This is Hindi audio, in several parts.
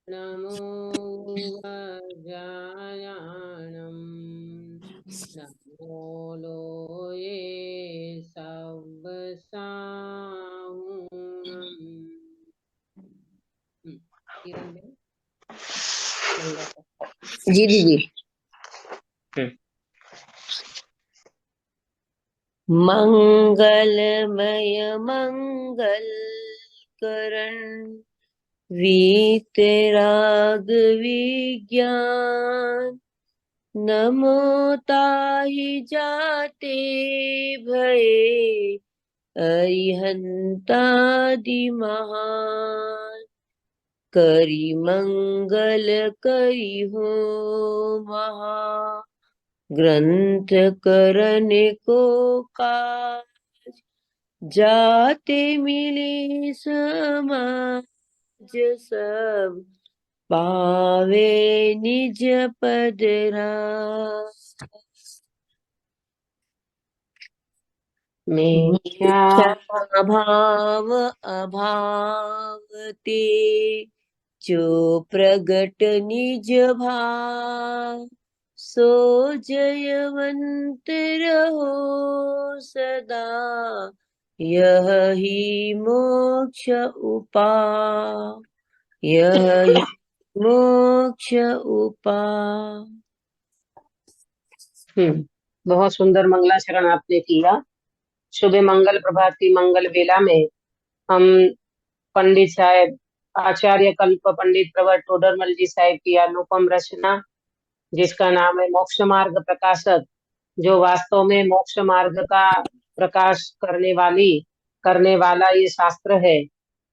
नमो गजाननम् नमो लोये सब साहुणम्। किरण बेन जी दीदी। मंगलमय मंगल करण वीतराग विज्ञान नमो ताहि जाते भये अरिहंतादि महान करि मंगल करि हो महा ग्रंथ करन को काज जाते मिले समाज सब पावे निज पद राज। मिथ्या भाव अभाव ते जो प्रगट निज भाव सो जयवंत रहो सदा यही मोक्ष उपाय यही मोक्ष उपाय। बहुत सुंदर मंगलाचरण आपने किया। शुभ मंगल प्रभात की मंगल बेला में हम पंडित साहब आचार्य कल्प पंडित प्रवर टोडरमल जी साहब की अनुपम रचना जिसका नाम है मोक्ष मार्ग प्रकाशक, जो वास्तव में मोक्ष मार्ग का प्रकाश करने वाला ये शास्त्र है।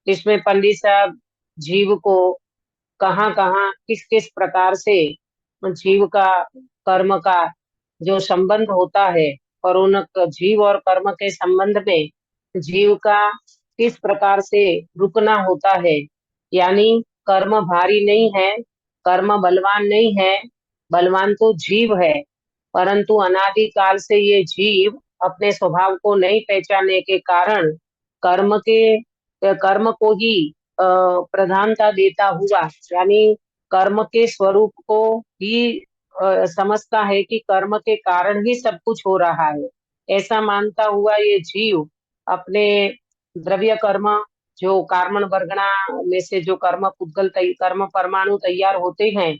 इसमें पंडित साहब जीव को कहाँ कहाँ किस किस प्रकार से जीव का कर्म का जो संबंध होता है और उन जीव और कर्म के संबंध में जीव का किस प्रकार से रुकना होता है। यानी कर्म भारी नहीं है, कर्म बलवान नहीं है, बलवान तो जीव है, परंतु अनादि काल से ये जीव अपने स्वभाव को नहीं पहचानने के कारण कर्म को ही प्रधानता देता हुआ, यानी कर्म के स्वरूप को ही समझता है कि कर्म के कारण ही सब कुछ हो रहा है। ऐसा मानता हुआ ये जीव अपने द्रव्य कर्म, जो कार्बन वर्गणा में से जो कर्म परमाणु तैयार होते हैं,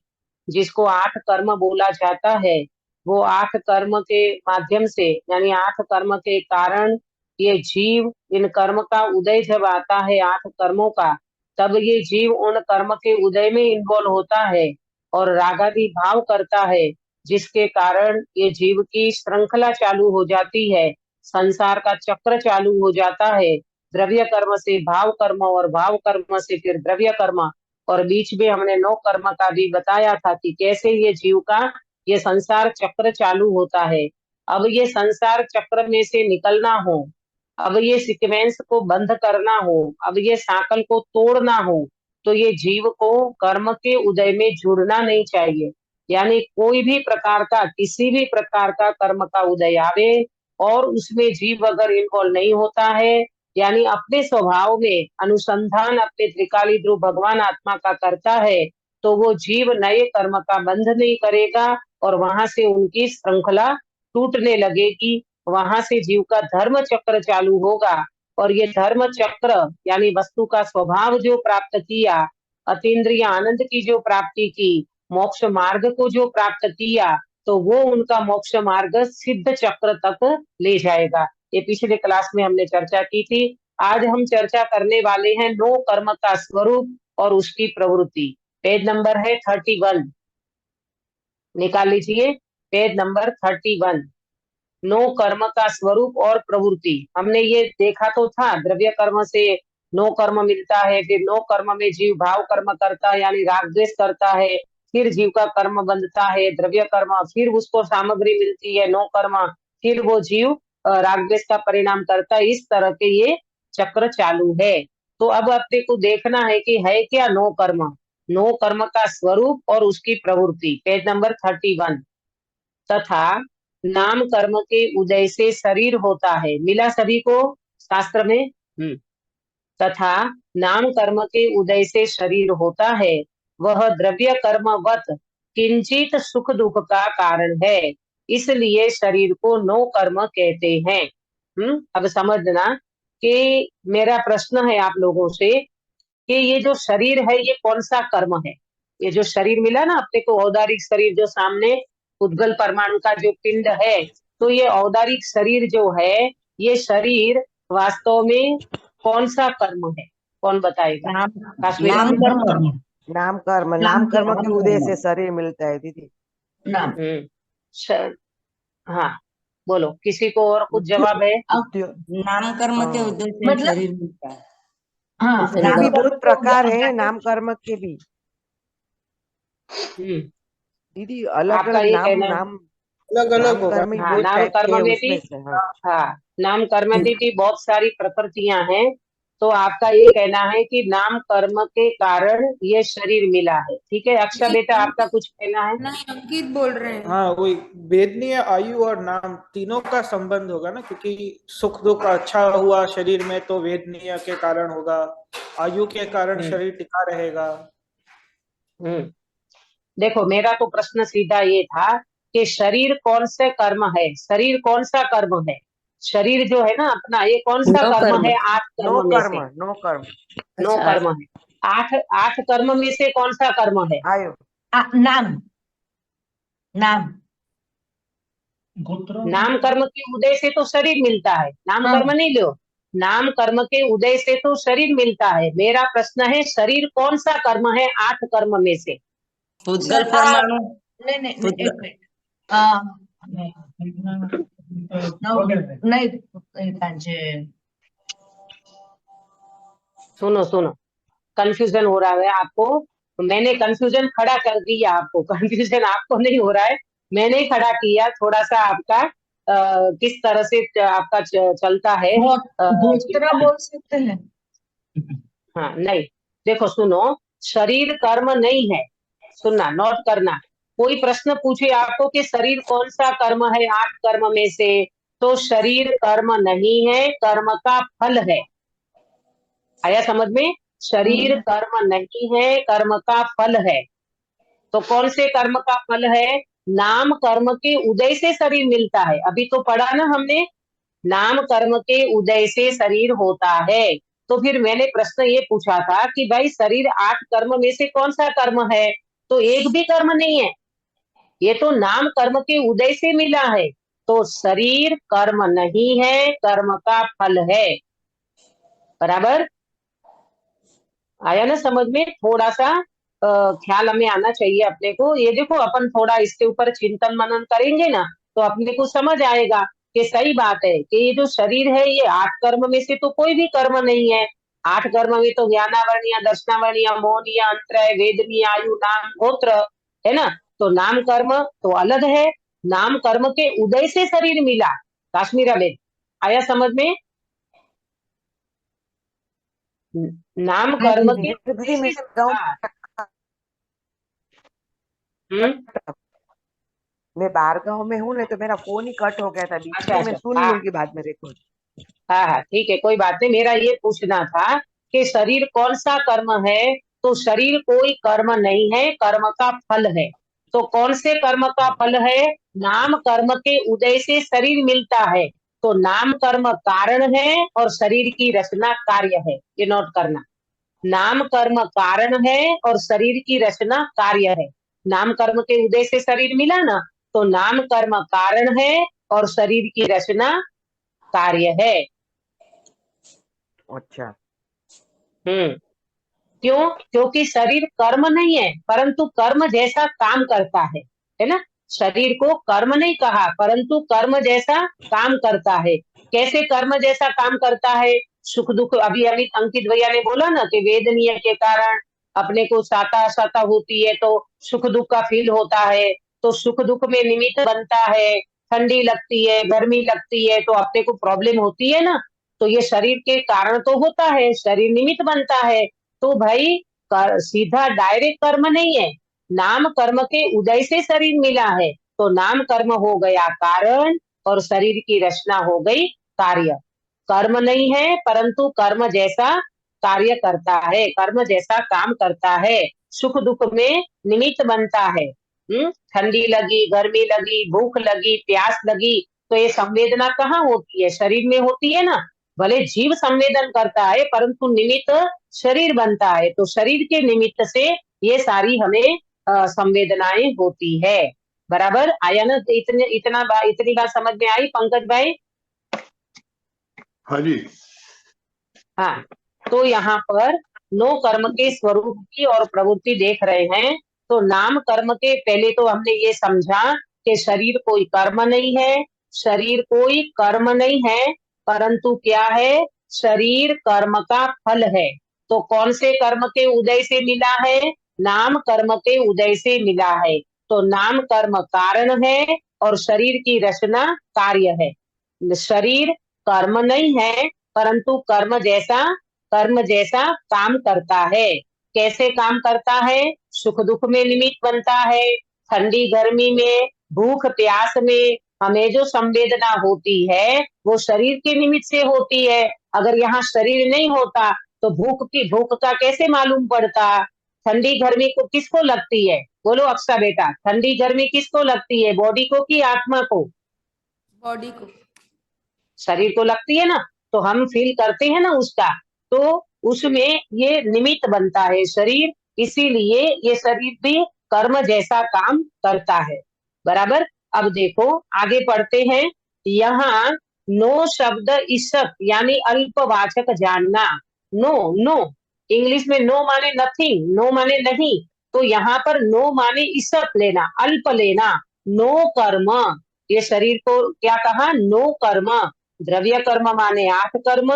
जिसको 8 कर्म बोला जाता है, वो 8 कर्म के माध्यम से, यानी 8 कर्म के कारण ये जीव, इन कर्म का उदय जब आता है 8 कर्मों का, तब ये जीव उन कर्म के उदय में इन्वॉल्व होता है और रागादि भाव करता है, जिसके कारण ये जीव की श्रृंखला चालू हो जाती है, संसार का चक्र चालू हो जाता है। द्रव्य कर्म से भाव कर्म और भाव कर्म से फिर द्रव्य कर्म, और बीच में हमने 9 कर्म का भी बताया था कि कैसे ये जीव का ये संसार चक्र चालू होता है। अब ये संसार चक्र में से निकलना हो, अब ये सीक्वेंस को बंद करना हो, अब ये साकल को तोड़ना हो, तो ये जीव को कर्म के उदय में जुड़ना नहीं चाहिए। यानी कोई भी प्रकार का, किसी भी प्रकार का कर्म का उदय आवे और उसमें जीव अगर इन्वॉल्व नहीं होता है, यानी अपने स्वभाव में अनुसंधान अपने त्रिकाली ध्रुव भगवान आत्मा का करता है, तो वो जीव नए कर्म का बंध नहीं करेगा और वहां से उनकी श्रृंखला टूटने लगेगी। वहां से जीव का धर्म चक्र चालू होगा और ये धर्म चक्र, यानी वस्तु का स्वभाव जो प्राप्त किया, अतीन्द्रिय आनंद की जो प्राप्ति की, मोक्ष मार्ग को जो प्राप्त किया, तो वो उनका मोक्ष मार्ग सिद्ध चक्र तक ले जाएगा। ये पिछले क्लास में हमने चर्चा की थी। आज हम चर्चा करने वाले हैं 9 कर्म का स्वरूप और उसकी प्रवृत्ति। पेज नंबर है 31, निकाल लीजिए, पेज नंबर 31। 9 कर्म का स्वरूप और प्रवृत्ति। हमने ये देखा तो था, द्रव्य कर्म से 9 कर्म मिलता है, फिर 9 कर्म में जीव भाव कर्म करता है, यानी राग द्वेष करता है, फिर जीव का कर्म बंधता है द्रव्य कर्म, फिर उसको सामग्री मिलती है 9 कर्म, फिर वो जीव राग द्वेष का परिणाम करता है। इस तरह के ये चक्र चालू है। तो अब अपने को देखना है कि है क्या 9 कर्म, 9 कर्म का स्वरूप और उसकी प्रवृत्ति। Page number 31। तथा नाम कर्म के उदय से शरीर होता है। मिला सभी को शास्त्र में? तथा नाम कर्म के उदय से शरीर होता है, वह द्रव्य कर्मवत किंचित सुख दुख का कारण है, इसलिए शरीर को नो कर्म कहते हैं। अब समझना कि मेरा प्रश्न है आप लोगों से कि ये जो शरीर है ये कौन सा कर्म है। ये जो शरीर मिला ना अपने को, औदारिक शरीर जो सामने उद्गल परमाणु का जो पिंड है, तो ये औदारिक शरीर जो है, ये शरीर वास्तव में कौन सा कर्म है? कौन बताएगा? नाम काश्मीरा नाम में। कर्म नाम कर्म नाम के उदय कर्म से शरीर मिलता है दीदी। नाम श- हाँ, बोलो, किसी को और कुछ उद्योग जवाब है? उद्योग नाम कर्म के हाँ। उदय से मतलब शरीर मिलता है। हाँ, उसके नाम भी कर्म बहुत के प्रकार है, उदय नाम कर्म के भी हम्म दीदी, अलग आपका अलग ये नाम कहना है? नाम अलग अलग नाम होगा। कर्म ही हाँ, बहुत नाम टाइप के कर्म है में भी। उसमें से। हाँ हाँ, नाम कर्म की भी बहुत सारी प्रकृतियां हैं। तो आपका ये कहना है कि नाम कर्म के कारण ये शरीर मिला है। ठीक है अक्षा बेटा, आपका कुछ कहना है? नहीं, अंकित बोल रहे हैं। हाँ, वही वेदनीय आयु और नाम तीनों का संबंध होगा ना, क्योंकि सुख दुख अच्छा हुआ शरीर में तो वेदनीय के कारण होगा, आयु के कारण हम्म शरीर टिका रहेगा। हम्म देखो, मेरा तो प्रश्न सीधा ये था कि शरीर कौन से कर्म है, शरीर कौन सा कर्म है? शरीर जो है ना अपना, ये कौन सा नो कर्म कर्म। है 8 नो कर्म में कर्म, से? नो कर्म। नौ अच्छा, कर्म है। आठ आठ कर्म में से कौन सा कर्म है? आयु नाम नाम नाम कर्म के उदय से तो शरीर मिलता है, नाम हाँ। कर्म नहीं लो। नाम कर्म के उदय से तो शरीर मिलता है। मेरा प्रश्न है शरीर कौन सा कर्म है 8 कर्म में से? उद्गल परमाणु नहीं नहीं नहीं, उद्गल- एक मिनिट नहीं त्यांचे सुनो सुनो, कंफ्यूजन हो रहा है आपको। मैंने कंफ्यूजन खड़ा कर दिया आपको। कंफ्यूजन आपको नहीं हो रहा है, मैंने खड़ा किया थोड़ा सा आपका। किस तरह से आपका चलता है गोचरा चिंतन। बोल सकते हैं। हाँ नहीं, देखो सुनो, शरीर कर्म नहीं है। सुनना, नोट करना। कोई प्रश्न पूछे आपको कि शरीर कौन सा कर्म है 8 कर्म में से, तो शरीर कर्म नहीं है, कर्म का फल है। आया समझ में? शरीर कर्म नहीं है, कर्म का फल है। तो कौन से कर्म का फल है? नाम कर्म के उदय से शरीर मिलता है। अभी तो पढ़ा ना हमने, नाम कर्म के उदय से शरीर होता है। तो फिर मैंने प्रश्न ये पूछा था कि भाई शरीर 8 कर्म में से कौन सा कर्म है? तो एक भी कर्म नहीं है, ये तो नाम कर्म के उदय से मिला है। तो शरीर कर्म नहीं है, कर्म का फल है। बराबर आया ना समझ में? थोड़ा सा ख्याल हमें आना चाहिए अपने को। ये देखो, अपन थोड़ा इसके ऊपर चिंतन मनन करेंगे ना, तो अपने को समझ आएगा कि सही बात है कि ये जो शरीर है ये 8 कर्म में से तो कोई भी कर्म नहीं है। 8 कर्म में तो ज्ञानावर्णीय, दर्शनावर्णीय, मौनीय, अंतरय, वेदनीय, आयु, नाम, गोत्र है ना। तो नाम कर्म तो अलग है। नाम कर्म के उदय से शरीर मिला। काश्मीरा बेन, आया समझ में? नाम हाँ कर्म दीदी। के उदय दीदी, से। मैं गाँव हाँ। हम्म मैं बाहर गाँव में हूँ ना, तो मेरा फोन ही कट हो गया था बीच अच्छा में। मैं अच्छा, सुन हाँ लूंगी बाद में रिकॉर्ड। हाँ हाँ, ठीक है, कोई बात नहीं। मेरा ये पूछना था कि शरीर कौन सा कर्म है? तो शरीर कोई कर्म नहीं है, कर्म का फल है। तो कौन से कर्म का फल है? नाम कर्म के उदय से शरीर मिलता है। तो नाम कर्म कारण है और शरीर की रचना कार्य है। ये नोट करना, नाम कर्म कारण है और शरीर की रचना कार्य है। नाम कर्म के उदय से शरीर मिला ना, तो नाम कर्म कारण है और शरीर की रचना कार्य है। अच्छा। हम्म क्यों? क्योंकि शरीर कर्म नहीं है, परंतु कर्म जैसा काम करता है ना। शरीर को कर्म नहीं कहा, परंतु कर्म जैसा काम करता है। कैसे कर्म जैसा काम करता है? सुख दुख, अभी अमित अंकित भैया ने बोला ना कि वेदनीय के कारण अपने को साता असाता होती है, तो सुख दुख का फील होता है। तो सुख दुख में निमित्त बनता है। ठंडी लगती है, गर्मी लगती है, तो अपने को प्रॉब्लम होती है ना। तो ये शरीर के कारण तो होता है, शरीर निमित्त बनता है। तो भाई सीधा डायरेक्ट कर्म नहीं है, नाम कर्म के उदय से शरीर मिला है। तो नाम कर्म हो गया कारण और शरीर की रचना हो गई कार्य। कर्म नहीं है, परंतु कर्म जैसा कार्य करता है, कर्म जैसा काम करता है, सुख दुख में निमित्त बनता है। ठंडी लगी, गर्मी लगी, भूख लगी, प्यास लगी, तो ये संवेदना कहाँ होती है? शरीर में होती है ना। भले जीव संवेदन करता है परंतु निमित्त शरीर बनता है, तो शरीर के निमित्त से ये सारी हमें संवेदनाएं होती है। बराबर आया ना? इतनी बात समझ में आई पंकज भाई? हाँ जी। हाँ, तो यहाँ पर नो कर्म के स्वरूप की और प्रवृत्ति देख रहे हैं। तो नाम कर्म के पहले तो हमने ये समझा कि शरीर कोई कर्म नहीं है, शरीर कोई कर्म नहीं है, परंतु क्या है? शरीर कर्म का फल है। तो कौन से कर्म के उदय से मिला है? नाम कर्म के उदय से मिला है। तो नाम कर्म कारण है और शरीर की रचना कार्य है। शरीर कर्म नहीं है परंतु कर्म जैसा काम करता है। कैसे काम करता है? सुख दुख में निमित्त बनता है, ठंडी गर्मी में, भूख प्यास में हमें जो संवेदना होती है वो शरीर के निमित्त से होती है। अगर यहाँ शरीर नहीं होता तो भूख का कैसे मालूम पड़ता? ठंडी गर्मी को किसको लगती है? बोलो अक्सा बेटा, ठंडी गर्मी किसको लगती है? बॉडी को कि आत्मा को? बॉडी को। शरीर को लगती है ना, तो हम फील करते हैं ना उसका, तो उसमें ये निमित्त बनता है शरीर, इसीलिए ये शरीर भी कर्म जैसा काम करता है। बराबर। अब देखो आगे पढ़ते हैं। यहाँ नो शब्द ईशत यानी अल्पवाचक जानना। नो नो इंग्लिश में नो माने नथिंग, नो माने नहीं, तो यहाँ पर नो माने ईशत लेना, अल्प लेना। नो कर्म, ये शरीर को क्या कहा? नो कर्म। द्रव्य कर्म माने 8 कर्म,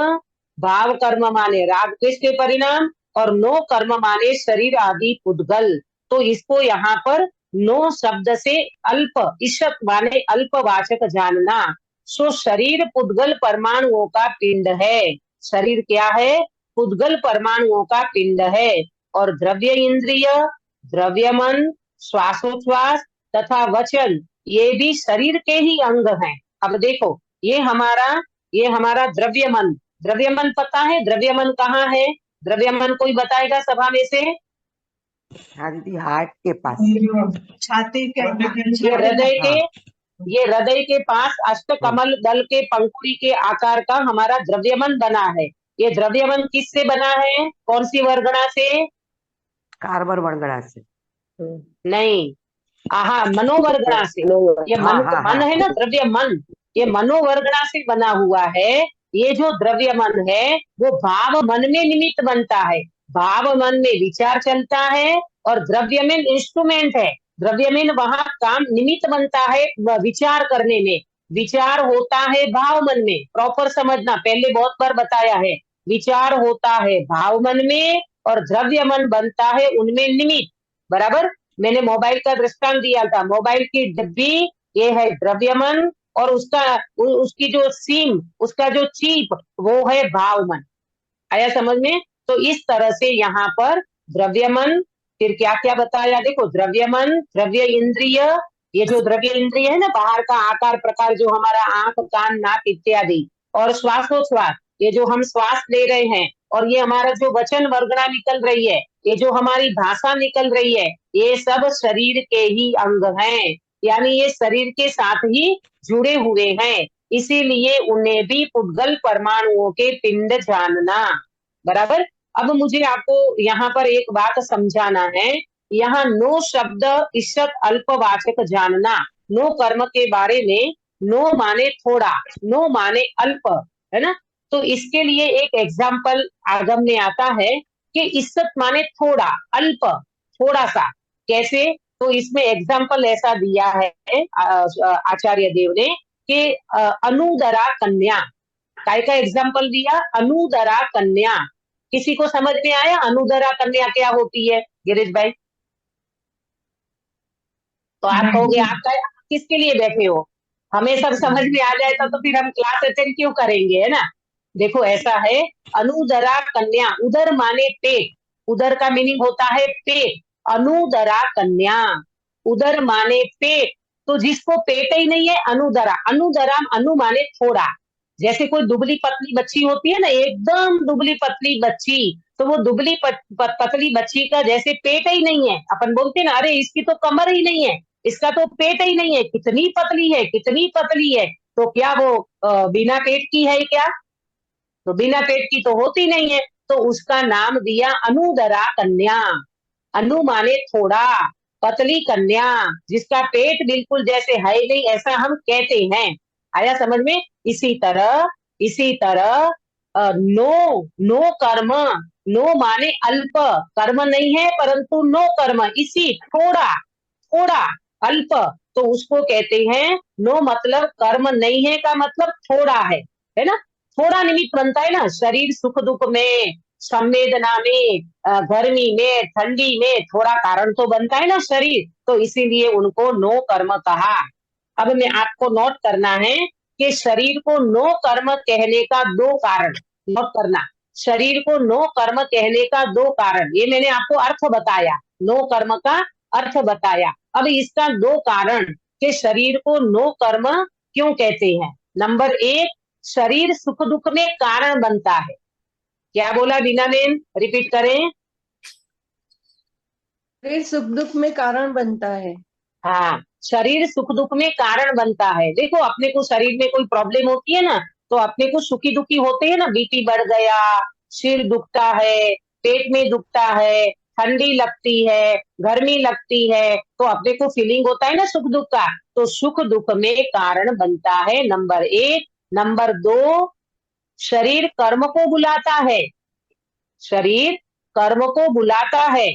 भाव कर्म माने राग द्वेष के परिणाम, और नो कर्म माने शरीर आदि पुद्गल। तो इसको यहाँ पर नो शब्द से अल्प, ईशत माने अल्पवाचक जानना। सो शरीर पुद्गल परमाणुओं का पिंड है। शरीर क्या है? पुद्गल परमाणुओं का पिंड है। और द्रव्य इंद्रिय, द्रव्य मन, श्वासोच्छ्वास तथा वचन ये भी शरीर के ही अंग हैं। अब देखो ये हमारा द्रव्य मन पता है? द्रव्य मन कहाँ है? द्रव्य मन कोई बताएगा सभा में से? हाँ दीदी, हार्ट के पास। छाती के ये हृदय के पास अष्ट कमल दल के पंखुड़ी के आकार का हमारा द्रव्यमन बना है। ये द्रव्यमन किससे बना है? कौन सी वर्गणा से? कार्बन वर्गणा से। नहीं, मनोवर्गणा से। ये मन है ना, द्रव्य मन, ये मनोवर्गणा से बना हुआ है। ये जो द्रव्य मन है वो भाव मन में निमित्त बनता है। भाव मन में विचार चलता है और द्रव्य में इंस्ट्रूमेंट है। द्रव्य में वहां काम निमित्त बनता है विचार करने में। विचार होता है भाव मन में, प्रॉपर समझना, पहले बहुत बार बताया है। विचार होता है भाव मन में और द्रव्य मन बनता है उनमें निमित्त। बराबर। मैंने मोबाइल का दृष्टांत दिया था। मोबाइल की डिब्बी ये है द्रव्य मन और उसकी जो सीम, उसका जो चीप वो है भाव मन। आया समझ में? तो इस तरह से यहाँ पर द्रव्य मन, फिर क्या क्या बताया देखो, द्रव्य मन, द्रव्य इंद्रिय, ये जो द्रव्य इंद्रिय है ना, बाहर का आकार प्रकार जो हमारा आंख कान नाक इत्यादि, और श्वासोच्छ्वास, ये जो हम श्वास ले रहे हैं, और ये हमारा जो वचन वर्गणा निकल रही है, ये जो हमारी भाषा निकल रही है, ये सब शरीर के ही अंग हैं। यानी ये शरीर के साथ ही जुड़े हुए हैं, इसीलिए उन्हें भी पुद्गल परमाणुओं के पिंड जानना। बराबर। अब मुझे आपको यहाँ पर एक बात समझाना है। यहाँ नो शब्द ईशत अल्पवाचक जानना, नो कर्म के बारे में, नो माने थोड़ा, नो माने अल्प, है ना। तो इसके लिए एक एग्जाम्पल आगम में आता है कि ईशत माने थोड़ा, अल्प, थोड़ा सा। कैसे? तो इसमें एग्जाम्पल ऐसा दिया है आचार्य देव ने कि अनुदरा कन्या, काय का एग्जाम्पल दिया? अनुदरा कन्या। किसी को समझ में आया अनुदरा कन्या क्या होती है? गिरीश भाई, तो आप कहोगे आप किसके लिए बैठे हो? हमें सब समझ में आ जाए तो फिर हम क्लास अटेंड क्यों करेंगे, है ना। देखो ऐसा है, अनुदरा कन्या, उदर माने पेट, उदर का मीनिंग होता है पेट। अनुदरा कन्या, उदर माने पेट, तो जिसको पेट ही नहीं है अनुदरा, अनुदरा अनु माने थोड़ा, जैसे कोई दुबली पतली बच्ची होती है ना, एकदम दुबली पतली बच्ची, तो वो दुबली पतली बच्ची का जैसे पेट ही नहीं है, अपन बोलते हैं ना, अरे इसकी तो कमर ही नहीं है, इसका तो पेट ही नहीं है, कितनी पतली है, कितनी पतली है। तो क्या वो बिना पेट की है क्या? तो बिना पेट की तो होती नहीं है, तो उसका नाम दिया अनुदरा कन्या। अनु माने थोड़ा, पतली कन्या, जिसका पेट बिल्कुल जैसे है नहीं, ऐसा हम कहते हैं। आया समझ में? इसी तरह नो, नो कर्म, नो माने अल्प, कर्म नहीं है परंतु नो कर्म, इसी थोड़ा, थोड़ा, अल्प, तो उसको कहते हैं नो, मतलब कर्म नहीं है का मतलब थोड़ा है ना? थोड़ा निमित्त बनता है ना, शरीर सुख दुख में, संवेदना में, गर्मी में, ठंडी में थोड़ा कारण तो बनता है ना शरीर, तो इसीलिए उनको नो कर्म कहा। अब मैं आपको नोट करना है कि शरीर को नो कर्म कहने का दो कारण, नोट करना, शरीर को नो कर्म कहने का दो कारण, ये मैंने आपको अर्थ बताया, नो कर्म का अर्थ बताया। अब इसका दो कारण कि शरीर को नो कर्म क्यों कहते हैं। नंबर एक, शरीर सुख दुख में कारण बनता है। क्या बोला बीना बेन, रिपीट करें। शरीर सुख दुख में कारण बनता है। हाँ, शरीर सुख दुख में कारण बनता है। देखो अपने को शरीर में कोई प्रॉब्लम होती है ना, तो अपने को सुखी दुखी होते हैं ना, बीपी बढ़ गया, सिर दुखता है, पेट में दुखता है, ठंडी लगती है, गर्मी लगती है, तो अपने को फीलिंग होता है ना सुख दुख का, तो सुख दुख में कारण बनता है, नंबर एक। नंबर दो, शरीर कर्म को बुलाता है, शरीर कर्म को बुलाता है।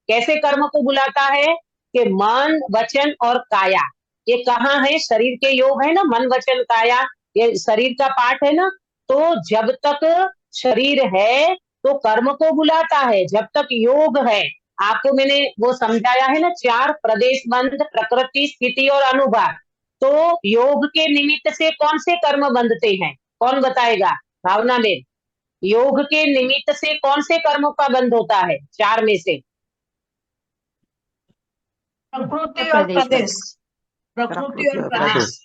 कैसे कर्म को बुलाता है? कि मन वचन और काया, ये कहाँ है? शरीर के योग है ना, मन वचन काया, ये शरीर का पार्ट है ना। तो जब तक शरीर है तो कर्म को बुलाता है, जब तक योग है। आपको मैंने वो समझाया है ना, चार प्रदेश बंध, प्रकृति, स्थिति और अनुभाग। तो योग के निमित्त से कौन से कर्म बंधते हैं? कौन बताएगा? भावना बेन, योग के निमित्त से कौन से कर्मों का बंध होता है चार में से? प्रकृति और प्रदेश, प्रकृति और प्रदेश,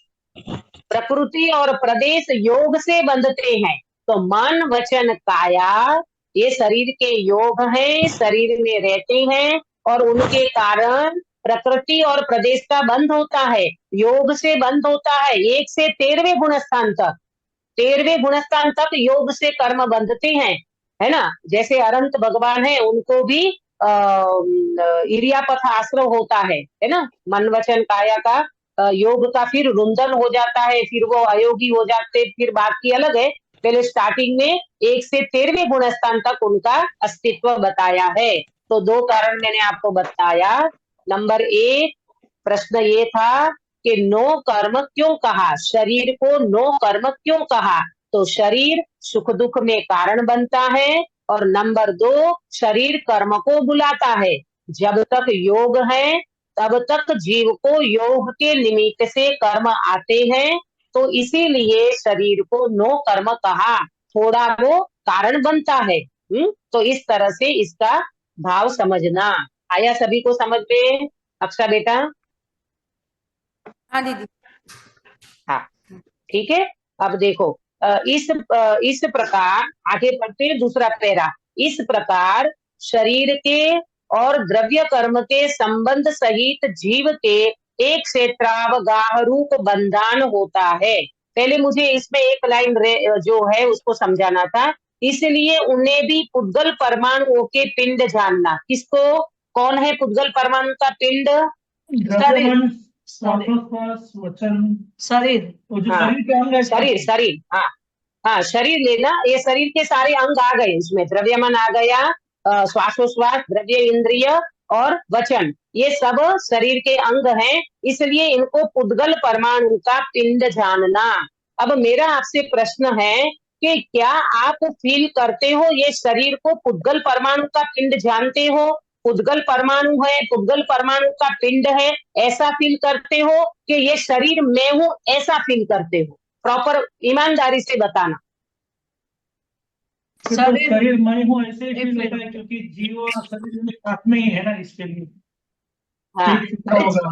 प्रकृति और प्रदेश योग से बंधते हैं। तो मन वचन काया ये शरीर के योग हैं, शरीर में रहते हैं, और उनके कारण प्रकृति और प्रदेश का बंध होता है, योग से बंध होता है। 1 से 13वें गुणस्थान तक, 13वें गुणस्थान तक योग से कर्म बंधते हैं, है ना। जैसे अनंत भगवान है, उनको भी इरियापथ आश्रय होता है ना, मन वचन काया का योग का फिर रुंधन हो जाता है, फिर वो अयोगी हो जाते, फिर बात की अलग है। पहले स्टार्टिंग में 1 से 13वें गुणस्थान तक उनका अस्तित्व बताया है। तो दो कारण मैंने आपको बताया। नंबर एक, प्रश्न ये था कि नो कर्म क्यों कहा, शरीर को नो कर्म क्यों कहा? तो शरीर सुख दुख में कारण बनता है, और नंबर दो, शरीर कर्म को बुलाता है। जब तक योग है तब तक जीव को योग के निमित्त से कर्म आते हैं, तो इसीलिए शरीर को नो कर्म कहा, थोड़ा वो कारण बनता है। तो इस तरह से इसका भाव समझना आया सभी को समझ में? अक्षा बेटा, हाँ दीदी। हाँ ठीक है। अब देखो इस प्रकार आगे बढ़ते हैं, दूसरा पैरा। इस प्रकार शरीर के और द्रव्य कर्म के संबंध सहित जीव के एक क्षेत्रावगाह रूप बंधन होता है। पहले मुझे इसमें एक लाइन जो है उसको समझाना था, इसलिए उन्हें भी पुद्गल परमाणुओं के पिंड जानना। किसको? कौन है पुद्गल परमाणु का पिंड? द्रव्यमान, वचन, शरीर, वो जो हाँ, शरीर के अंग है, शरीर, हाँ हाँ, शरीर लेना, ये शरीर के सारे अंग आ गए इसमें, द्रव्यमान आ गया, श्वासोश्वास, द्रव्य इंद्रिय और वचन, ये सब शरीर के अंग हैं, इसलिए इनको पुद्गल परमाणु का पिंड जानना। अब मेरा आपसे प्रश्न है कि क्या आप फील करते हो ये शरीर को पुद्गल परमाणु का पिंड जानते हो? पुद्गल परमाणु है, पुद्गल परमाणु का पिंड है, ऐसा फील करते हो कि ये शरीर मैं हूं, ऐसा फील करते हो? प्रॉपर ईमानदारी से बताना। शरीर मैं हूँ ऐसे ही फील होता है, क्योंकि जीव और शरीर में साथ में ही है ना, इसके लिए हाँ, ठीक होगा।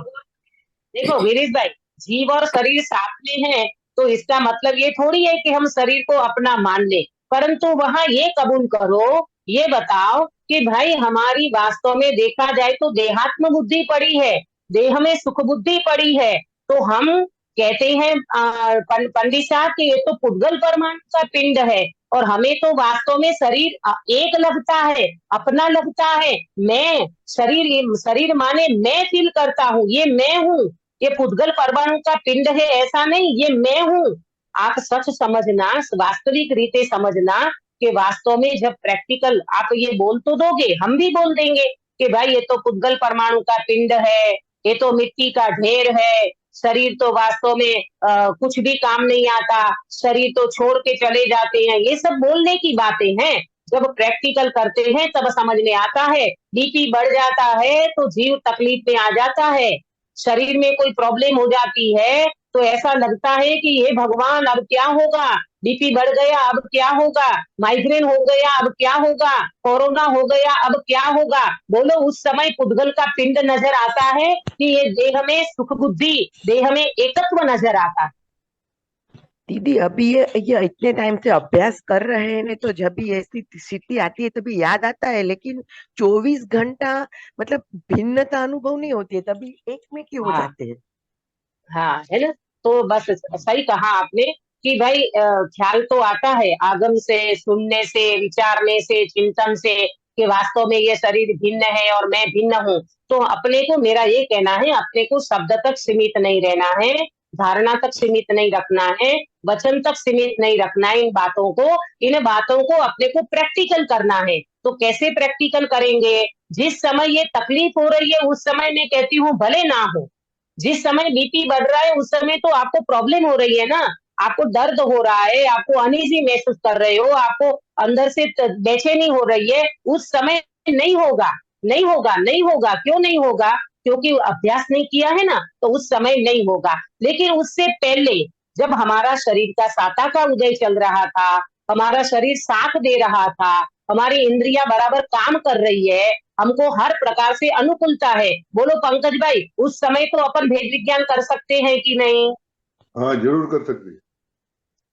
देखो वीरेश भाई, जीव और शरीर साथ में है, तो इसका मतलब ये थोड़ी है कि हम शरीर को अपना मान ले, परंतु वहां ये कबूल करो, ये बताओ कि भाई हमारी वास्तव में देखा जाए तो देहात्म बुद्धि पड़ी है, देह में सुख बुद्धि पड़ी है, तो हम कहते हैं पंडित साहब कि ये तो पुद्गल परमाणु का पिंड है, और हमें तो वास्तव में शरीर एक लगता है, अपना लगता है। मैं शरीर माने मैं फील करता हूँ, ये मैं हूँ, ये पुद्गल परमाणु का पिंड है ऐसा नहीं, ये मैं हूँ। आप सच समझना, वास्तविक रीते समझना कि वास्तव में जब प्रैक्टिकल आप ये बोल तो दोगे, हम भी बोल देंगे कि भाई ये तो पुद्गल परमाणु का पिंड है, ये तो मिट्टी का ढेर है, शरीर तो वास्तव में कुछ भी काम नहीं आता, शरीर तो छोड़ के चले जाते हैं, ये सब बोलने की बातें हैं। जब प्रैक्टिकल करते हैं तब समझ में आता है। बीपी बढ़ जाता है तो जीव तकलीफ में आ जाता है, शरीर में कोई प्रॉब्लम हो जाती है तो ऐसा लगता है कि ये भगवान अब क्या होगा, बीपी बढ़ गया अब क्या होगा, माइग्रेन हो गया अब क्या होगा, कोरोना हो गया अब क्या होगा। बोलो उस समय पुद्गल का पिंड नजर आता है कि ये देह में सुख बुद्धि, देह में एकत्व नजर आता है। दीदी अभी ये इतने टाइम से अभ्यास कर रहे हैं ना, तो जब भी ऐसी स्थिति आती है तभी याद आता है, लेकिन 24 घंटा मतलब भिन्नता अनुभव नहीं होती है, तभी एक में क्यों हो हाँ जाते हैं? हाँ, है ना। तो बस सही कहा आपने कि भाई ख्याल तो आता है आगम से, सुनने से, विचारने से, चिंतन से कि वास्तव में ये शरीर भिन्न है और मैं भिन्न हूँ। तो अपने को, मेरा ये कहना है, अपने को शब्द तक सीमित नहीं रहना है, धारणा तक सीमित नहीं रखना है, वचन तक सीमित नहीं रखना है। इन बातों को अपने को प्रैक्टिकल करना है। तो कैसे प्रैक्टिकल करेंगे? जिस समय ये तकलीफ हो रही है उस समय मैं कहती हूँ भले ना हो, जिस समय बीपी बढ़ रहा है उस समय तो आपको प्रॉब्लम हो रही है ना, आपको दर्द हो रहा है, आपको अनईजी महसूस कर रहे हो, आपको अंदर से बेचैनी हो रही है, उस समय नहीं होगा, नहीं होगा, नहीं होगा। क्यों नहीं होगा? क्योंकि अभ्यास नहीं किया है ना, तो उस समय नहीं होगा। लेकिन उससे पहले जब हमारा शरीर का साता का उदय चल रहा था, हमारा शरीर साथ दे रहा था, हमारी इंद्रियां बराबर काम कर रही है, हमको हर प्रकार से अनुकूलता है, बोलो पंकज भाई, उस समय तो अपन भेद विज्ञान कर सकते हैं कि नहीं? हाँ जरूर कर सकते,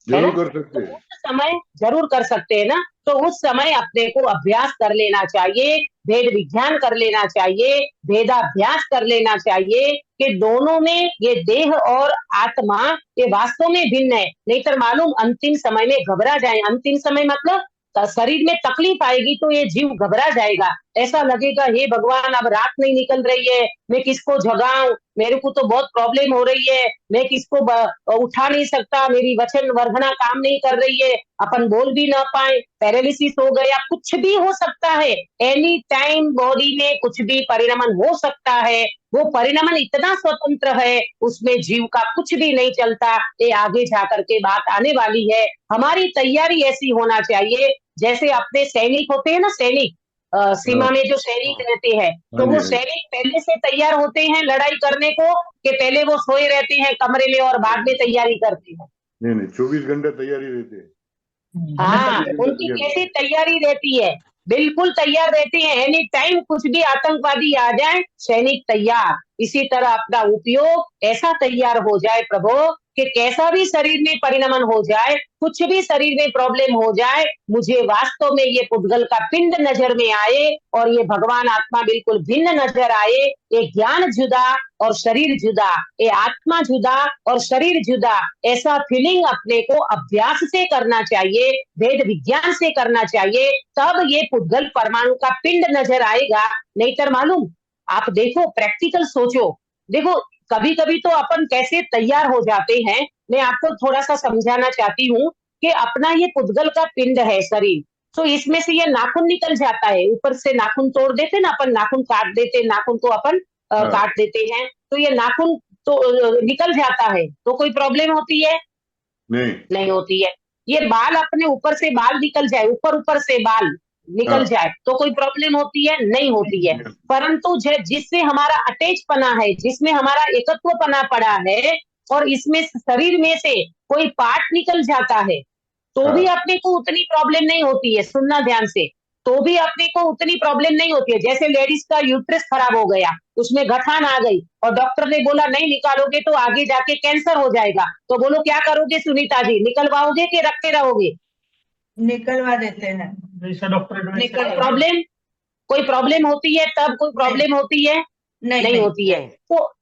है ना? जरूर कर सकते तो उस समय जरूर कर सकते हैं ना, तो उस समय अपने को अभ्यास कर लेना चाहिए, भेद विज्ञान कर लेना चाहिए, भेदाभ्यास कर लेना चाहिए कि दोनों में ये देह और आत्मा ये वास्तव में भिन्न है। नहीं तो मालूम अंतिम समय में घबरा जाए, अंतिम समय मतलब शरीर में तकलीफ आएगी तो ये जीव घबरा जाएगा, ऐसा लगेगा हे भगवान अब रात नहीं निकल रही है, मैं किसको जगाऊं, मेरे को तो बहुत प्रॉब्लम हो रही है, मैं किसको उठा नहीं सकता, मेरी वचन वर्धना काम नहीं कर रही है, अपन बोल भी ना पाए, पैरालिसिस हो गया, कुछ भी हो सकता है, एनी टाइम बॉडी में कुछ भी परिणमन हो सकता है। वो परिणमन इतना स्वतंत्र है, उसमें जीव का कुछ भी नहीं चलता। ये आगे जाकर के बात आने वाली है। हमारी तैयारी ऐसी होना चाहिए जैसे अपने सैनिक होते हैं ना, सैनिक सीमा में जो सैनिक रहते हैं, तो वो सैनिक पहले से तैयार होते हैं लड़ाई करने को, कि पहले वो सोए रहते हैं कमरे में और बाद में तैयारी करते हैं? नहीं 24 घंटे तैयारी रहती है। हाँ, उनकी कैसी तैयारी रहती है? बिल्कुल तैयार रहते हैं, एनी टाइम कुछ भी आतंकवादी आ जाए सैनिक तैयार। इसी तरह अपना उपयोग ऐसा तैयार हो जाए प्रभु कि कैसा भी शरीर में परिणमन हो जाए, कुछ भी शरीर में प्रॉब्लम हो जाए, मुझे वास्तव में ये पुद्गल का पिंड नजर में आए और ये भगवान आत्मा बिल्कुल भिन्न नजर आए। ये ज्ञान जुदा और शरीर जुदा, ये आत्मा जुदा और शरीर जुदा, ऐसा फीलिंग अपने को अभ्यास से करना चाहिए, वेद विज्ञान से करना चाहिए, तब ये पुद्गल परमाणु का पिंड नजर आएगा। नहीं तो मालूम, आप देखो, प्रैक्टिकल सोचो, देखो कभी कभी तो अपन कैसे तैयार हो जाते हैं। मैं आपको थोड़ा सा समझाना चाहती हूँ कि अपना ये पुद्गल का पिंड है शरीर, तो इसमें से ये नाखून निकल जाता है, ऊपर से नाखून तोड़ देते ना अपन, नाखून काट देते, नाखून को अपन काट देते हैं, तो ये नाखून तो निकल जाता है, तो कोई प्रॉब्लम होती है? नहीं होती है। ये बाल अपने ऊपर से बाल निकल जाए, ऊपर से बाल निकल जाए तो कोई प्रॉब्लम होती है? नहीं होती है। परंतु जिससे हमारा अटैचपना है, जिसमें हमारा एकत्वपना पड़ा है, और इसमें शरीर में से कोई पार्ट निकल जाता है, तो भी अपने को उतनी प्रॉब्लम नहीं होती है। सुनना ध्यान से, तो भी अपने को उतनी प्रॉब्लम नहीं होती है। जैसे लेडीज का यूट्रस खराब हो गया, उसमें गठान आ गई और डॉक्टर ने बोला नहीं निकालोगे तो आगे जाके कैंसर हो जाएगा, तो बोलो क्या करोगे सुनीता जी, निकलवाओगे कि रखते रहोगे? निकलवा देते हैं। जैसा डॉक्टर कोई प्रॉब्लम होती है तब, कोई प्रॉब्लम होती है नहीं होती है।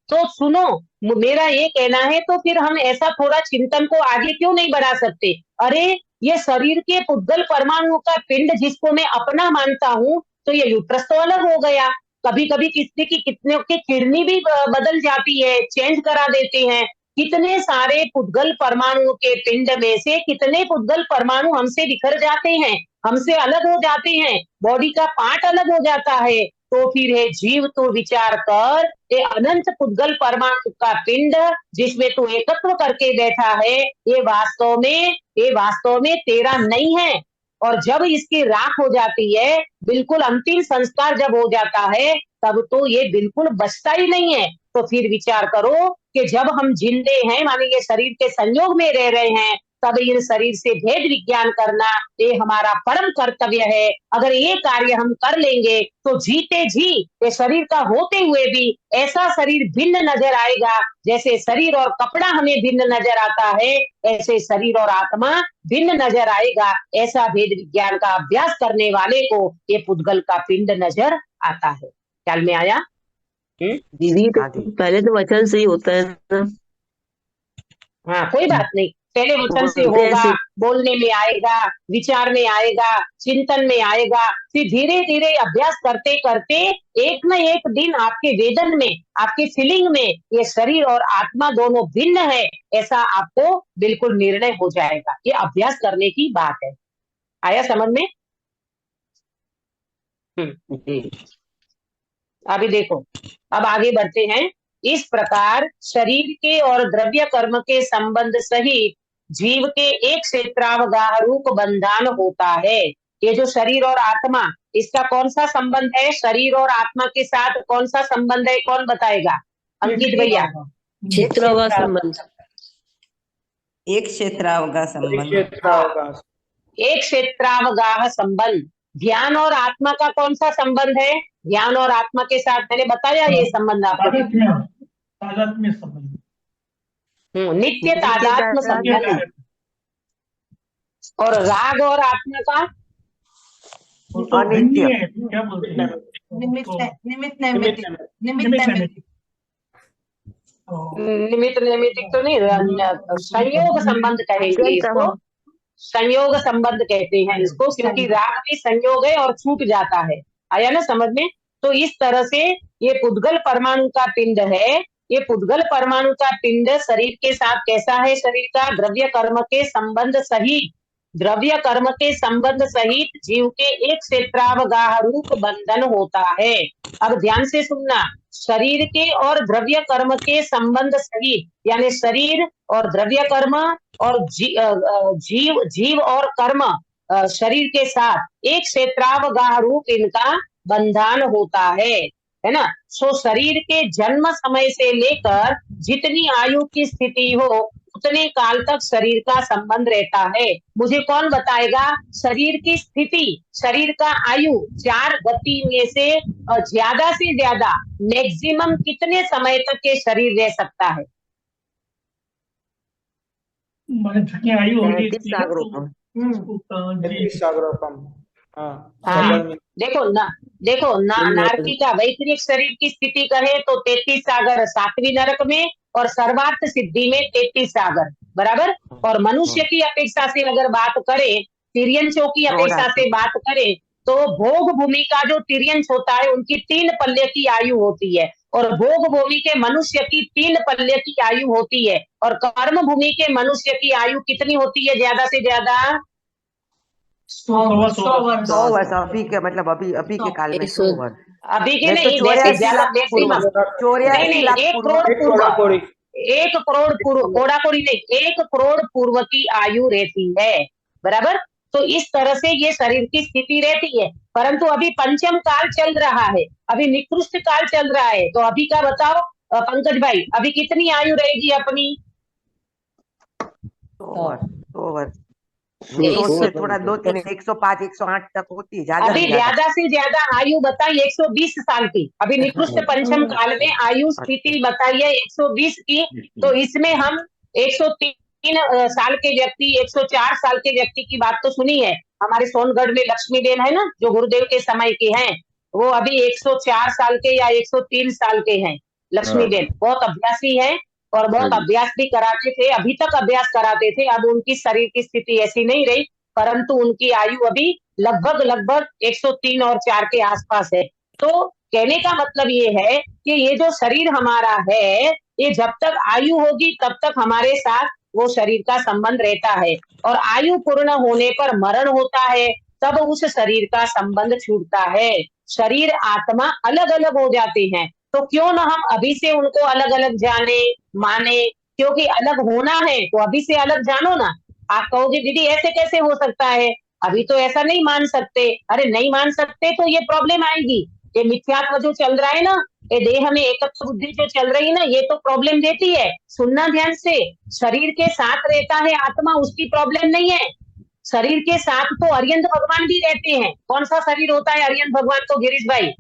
तो सुनो, मेरा ये कहना है, तो फिर हम ऐसा थोड़ा चिंतन को आगे क्यों नहीं बढ़ा सकते? अरे ये शरीर के पुद्गल परमाणु का पिंड जिसको मैं अपना मानता हूँ, तो ये यूट्रस तो अलग हो गया। कभी कभी किसी की कितने की किडनी भी बदल जाती है, चेंज करा देते हैं। कितने सारे पुद्गल परमाणुओं के पिंड में से कितने पुद्गल परमाणु हमसे बिखर जाते हैं, हमसे अलग हो जाते हैं, बॉडी का पार्ट अलग हो जाता है। तो फिर है जीव, तो विचार कर, ये अनंत पुद्गल परमाणु का पिंड जिसमें तू एकत्व करके बैठा है, ये वास्तव में तेरा नहीं है। और जब इसकी राख हो जाती है, बिल्कुल अंतिम संस्कार जब हो जाता है, तब तो ये बिल्कुल बचता ही नहीं है। तो फिर विचार करो कि जब हम जिंदे हैं, माने ये शरीर के संयोग में रह रहे हैं, तब इन शरीर से भेद विज्ञान करना ये हमारा परम कर्तव्य है। अगर ये कार्य हम कर लेंगे तो जीते जी ये शरीर का होते हुए भी ऐसा शरीर भिन्न नजर आएगा। जैसे शरीर और कपड़ा हमें भिन्न नजर आता है, ऐसे शरीर और आत्मा भिन्न नजर आएगा। ऐसा भेद विज्ञान का अभ्यास करने वाले को ये पुद्गल का पिंड नजर आता है। ख्याल में आया? दीदी तो पहले तो वचन से ही होता है ना। हाँ, कोई बात नहीं, पहले वचन से होगा, बोलने में आएगा, विचार में आएगा, चिंतन में आएगा, फिर धीरे धीरे अभ्यास करते करते एक न एक दिन आपके वेदन में, आपके फीलिंग में ये शरीर और आत्मा दोनों भिन्न है, ऐसा आपको बिल्कुल निर्णय हो जाएगा। ये अभ्यास करने की बात है। आया समझ में? अभी देखो, अब आगे बढ़ते हैं। इस प्रकार शरीर के और द्रव्य कर्म के संबंध सहित जीव के एक क्षेत्रावगाह रूप बंधन होता है। ये जो शरीर और आत्मा, इसका कौन सा संबंध है? शरीर और आत्मा के साथ कौन सा संबंध है, कौन बताएगा? अंकित भैया। क्षेत्रावगाह संबंध। एक क्षेत्रावगाह संबंध। एक क्षेत्रावगाह संबंध। ध्यान और आत्मा का कौन सा संबंध है? ध्यान और आत्मा के साथ मैंने बताया ये संबंध आपको। तादात्म्य संबंध। नित्य तादात्म्य संबंध। और राग और आत्मा का अनित्य। क्या बोलते हैं? निमित्त नैमित्तिक तो नहीं, संयोग संबंध कहेंगे इसको। संयोग संबंध कहते हैं इसको, क्योंकि राग भी संयोग है और छूट जाता है। आया ना समझ में? तो इस तरह से ये पुद्गल परमाणु का पिंड है। ये पुद्गल परमाणु का पिंड शरीर के साथ कैसा है? शरीर का द्रव्य कर्म के संबंध सहित, द्रव्य कर्म के संबंध सहित जीव के एक क्षेत्रावगाह रूप बंधन होता है। अब ध्यान से सुनना, शरीर के और द्रव्य कर्म के संबंध सहित, यानी शरीर और द्रव्य कर्म और जीव और कर्म शरीर के साथ एक क्षेत्रावगाह रूप इनका बंधन होता है ना? सो शरीर के जन्म समय से लेकर जितनी आयु की स्थिति हो, उतने काल तक शरीर का संबंध रहता है। मुझे कौन बताएगा शरीर की स्थिति, शरीर का आयु 4 गति में से ज्यादा मैक्सिमम कितने समय तक के शरीर रह सकता है? आयु होगी देखो नारकी का वैतरिक शरीर की स्थिति कहे तो 33 सागर 7वीं नरक में और सर्वार्थ सिद्धि में 33 सागर बराबर। और मनुष्य की अपेक्षा से अगर बात करें, तिर्यंचों की अपेक्षा से बात करें, तो भोग भूमि का जो तिर्यंच होता है उनकी 3 पल्ले की आयु होती है, और भोग भूमि के मनुष्य की 3 पल्ले की आयु होती है। और कर्म भूमि के मनुष्य की आयु कितनी होती है? ज्यादा से ज्यादा 100 वर्ष। अभी के मतलब अभी के काल में 100 वर्ष। अभी के नहीं, 84 लाख पूर्व, 1 करोड़ पूर्व, कोड़ा-कोड़ी नहीं, 1 करोड़ पूर्व की आयु रहती है बराबर। तो इस तरह से ये शरीर की स्थिति रहती है। परंतु अभी पंचम काल चल रहा है, अभी निकृष्ट काल चल रहा है। तो अभी का बताओ पंकज भाई, अभी कितनी आयु रहेगी अपनी? 100 वर्ष। 100 से थोड़ा दो 105 108 तक होती है, ज्यादा अभी से ज्यादा। ज्यादा से ज्यादा आयु बताई 120 साल की। अभी निकृष्ट पंचम काल में आयु स्थिति बताई है 120 की। तो इसमें हम 103 साल के व्यक्ति, 104 साल के व्यक्ति की बात तो सुनी है। हमारे सोनगढ़ में लक्ष्मी देन है ना, जो गुरुदेव के समय के हैं, वो अभी 104 साल के या 103 साल के हैं। लक्ष्मी देन बहुत अभ्यासी है और बहुत अभ्यास भी कराते थे, अभी तक अभ्यास कराते थे। अब उनकी शरीर की स्थिति ऐसी नहीं रही, परंतु उनकी आयु अभी लगभग 103 और 4 के आसपास है। तो कहने का मतलब ये है कि ये जो शरीर हमारा है, ये जब तक आयु होगी तब तक हमारे साथ वो शरीर का संबंध रहता है, और आयु पूर्ण होने पर मरण होता है, तब उस शरीर का संबंध छूटता है। शरीर आत्मा अलग अलग हो जाते हैं। तो क्यों ना हम अभी से उनको अलग अलग जाने माने, क्योंकि अलग होना है तो अभी से अलग जानो ना। आप कहोगे दीदी ऐसे कैसे हो सकता है, अभी तो ऐसा नहीं मान सकते। अरे नहीं मान सकते तो ये प्रॉब्लम आएगी। ये मिथ्यात्व जो चल रहा है ना, ये देह में एकत्व बुद्धि जो चल रही है ना, ये तो प्रॉब्लम देती है। सुनना ध्यान से, शरीर के साथ रहता है आत्मा, उसकी प्रॉब्लम नहीं है। शरीर के साथ तो अरिहंत भगवान भी रहते हैं। कौन सा शरीर होता है अरिहंत भगवान को गिरीश भाई?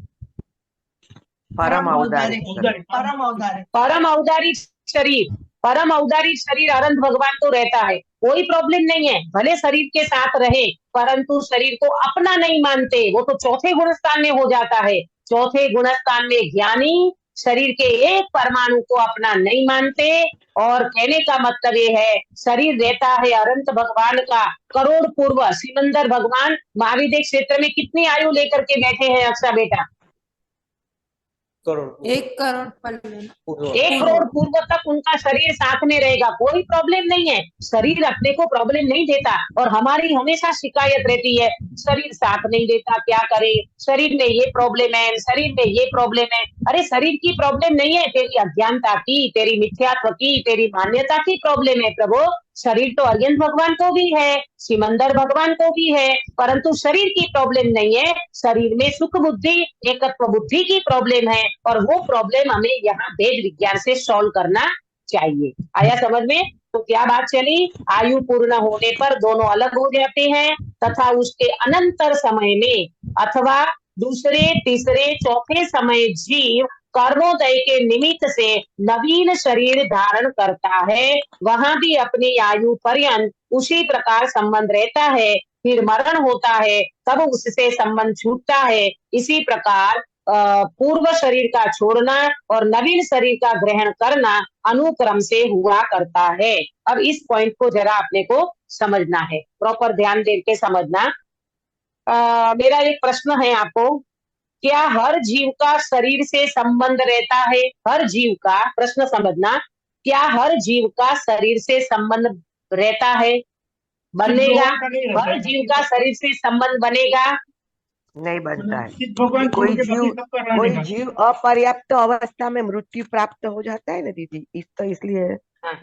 परम औदारिक शरीर। परम औदारिक। परम औदारिक शरीर, परम औदारिक शरीर अनंत भगवान को रहता है। कोई प्रॉब्लम नहीं है, भले शरीर के साथ रहे, परंतु शरीर को अपना नहीं मानते। वो तो चौथे गुणस्थान में हो जाता है। चौथे गुणस्थान में ज्ञानी शरीर के एक परमाणु को अपना नहीं मानते। और कहने का मतलब ये है, शरीर रहता है अनंत भगवान का करोड़ पूर्व। सिमंदर भगवान महाविद्य क्षेत्र में कितनी आयु लेकर के बैठे हैं अक्षा बेटा? 1 करोड़ पल लेना। 1 करोड़ पूर्व तक उनका शरीर साथ में रहेगा, कोई प्रॉब्लम नहीं है। शरीर अपने को प्रॉब्लम नहीं देता। और हमारी हमेशा शिकायत रहती है, शरीर साथ नहीं देता, क्या करे, शरीर में ये प्रॉब्लम है, शरीर में ये प्रॉब्लम है। अरे शरीर की प्रॉब्लम नहीं है, तेरी अज्ञानता की, तेरी मिथ्यात्व की, तेरी मान्यता की प्रॉब्लम है प्रभु। शरीर तो अरिहंत भगवान को भी है, सिमंदर भगवान को भी है, परंतु शरीर की प्रॉब्लम नहीं है। शरीर में सुख बुद्धि, एकत्व बुद्धि की प्रॉब्लम है, और वो प्रॉब्लम हमें यहाँ वेद विज्ञान से सॉल्व करना चाहिए। आया समझ में? तो क्या बात चली? आयु पूर्ण होने पर दोनों अलग हो जाते हैं, तथा उसके अनंतर समय में अथवा दूसरे तीसरे चौथे समय जीव कर्मोदय के निमित्त से नवीन शरीर धारण करता है। वहां भी अपनी आयु पर्यंत उसी प्रकार संबंध रहता है। फिर मरण होता है, तब उससे संबंध छूटता है। इसी प्रकार पूर्व शरीर का छोड़ना और नवीन शरीर का ग्रहण करना अनुक्रम से हुआ करता है। अब इस पॉइंट को जरा अपने को समझना है, प्रॉपर ध्यान दे के समझना। मेरा एक प्रश्न है आपको, क्या हर जीव का शरीर से संबंध रहता है? हर जीव का, प्रश्न समझना, क्या हर जीव का शरीर से संबंध रहता है? बनेगा? हर जीव का शरीर से संबंध बनेगा? नहीं बनता है। भगवान कोई जीव अपर्याप्त अवस्था में मृत्यु प्राप्त हो जाता है ना दीदी, इसलिए हाँ।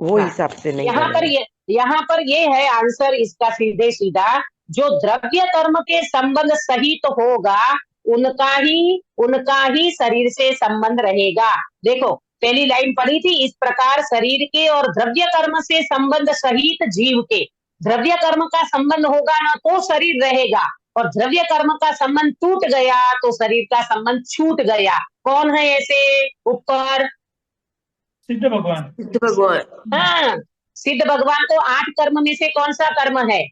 वो हाँ। हिसाब से नहीं यहाँ पर ये है आंसर इसका सीधे सीधा, जो द्रव्य कर्म के संबंध सहित होगा उनका ही शरीर से संबंध रहेगा। देखो पहली लाइन पढ़ी थी, इस प्रकार शरीर के और द्रव्य कर्म से संबंध सहित जीव के। द्रव्य कर्म का संबंध होगा ना तो शरीर रहेगा, और द्रव्य कर्म का संबंध टूट गया तो शरीर का संबंध छूट गया। कौन है ऐसे ऊपर? सिद्ध भगवान। सिद्ध भगवान। हाँ, सिद्ध भगवान को 8 कर्म में से कौन सा कर्म है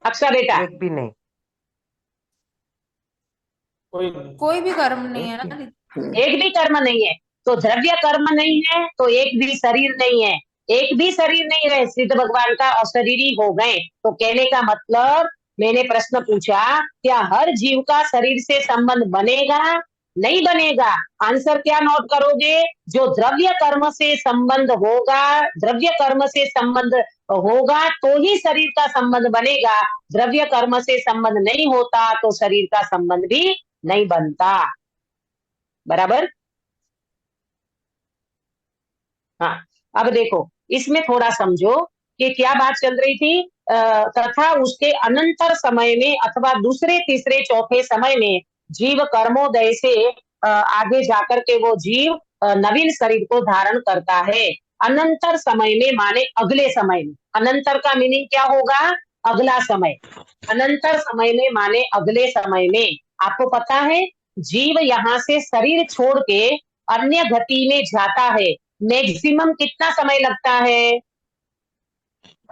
अक्षा बेटा? एक भी नहीं। कोई भी कर्म नहीं है ना, एक भी कर्म नहीं है। तो द्रव्य कर्म नहीं है तो एक भी शरीर नहीं है। एक भी शरीर नहीं रहे सिद्ध भगवान का, अशरीरी हो गए। तो कहने का मतलब, मैंने प्रश्न पूछा, क्या हर जीव का शरीर से संबंध बनेगा? नहीं बनेगा। आंसर क्या नोट करोगे? जो द्रव्य कर्म से संबंध होगा, द्रव्य कर्म से संबंध होगा तो ही शरीर का संबंध बनेगा। द्रव्य कर्म से संबंध नहीं होता तो शरीर का संबंध भी नहीं बनता। बराबर? हाँ, अब देखो इसमें थोड़ा समझो कि क्या बात चल रही थी। तथा उसके अनंतर समय में अथवा दूसरे तीसरे चौथे समय में जीव कर्मोदय से आगे जाकर के वो जीव नवीन शरीर को धारण करता है। अनंतर समय में माने अगले समय में। अनंतर का मीनिंग क्या होगा? अगला समय। अनंतर समय में माने अगले समय में। आपको पता है जीव यहाँ से शरीर छोड़ के अन्य गति में जाता है, मैक्सिमम कितना समय लगता है?